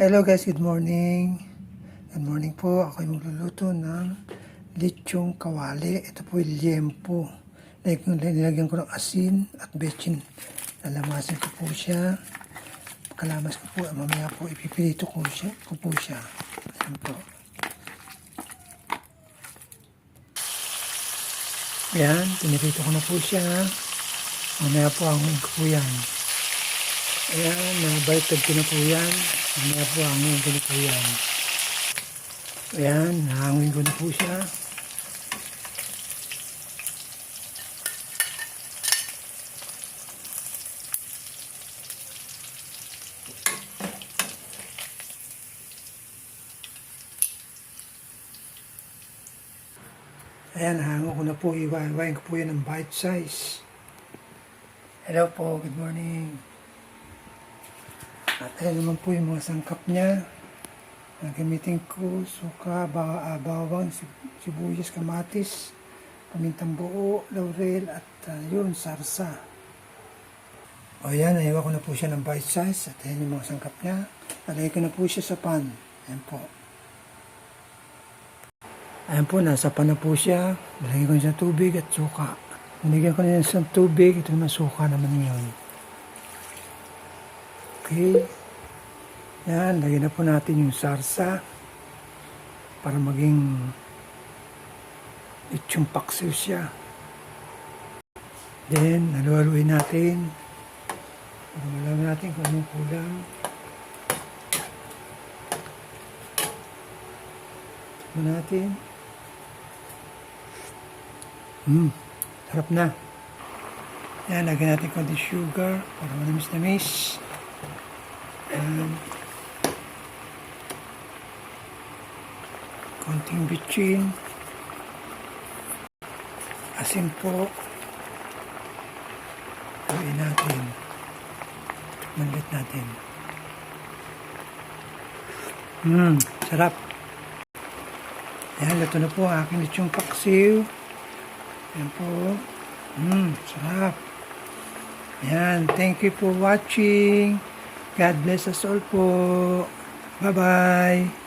Hello guys, good morning. Good morning po. Ako ay magluluto ng lechong kawali. Ito po yung liempo. Nilagyan ko ng asin at bechin. Lalamasin ko po siya. Kalamas ko po. Mamaya po ipipilito ko po siya. Ayan po. Ayan, pinipito ko na po siya. Mamaya po hanguin ko po yan. Ayan, nabalitad ko na po yan. Mamaya po hanguin ko na po yan. Ayan, hanguin ko na po siya. Ayan, hango ko na po. Iwain ko po yan ng bite size. Hello po, good morning. At ayan naman po yung mga sangkap niya. Gamitin ko suka, bawang, sibuyas, kamatis, pamintang buo, laurel, at yun, sarsa. O yan, naiwa ko na po siya ng bite size. At ayan yung mga sangkap niya. Alagay ko na po siya sa pan. Ayan po. Ayan po, nasa pan na po siya. Nalagyan ko siya tubig at suka. Nalagyan ko na sa tubig. Ito naman suka naman yun. Okay. Yan, lagyan na po natin yung sarsa para maging lechong paksiw siya. Then, halu-haluin natin. Malaman natin kung anong kulang. Tignan natin. Sarap na. Yan, lagyan natin konti sugar para manamis-namis. Konting bitchin. Asin po. Haluin natin. Manlit natin. Sarap. Yan, luto na po ang aking lechong paksiw. Yan po. Sarap. Yan, thank you for watching. God bless us all po. Bye-bye.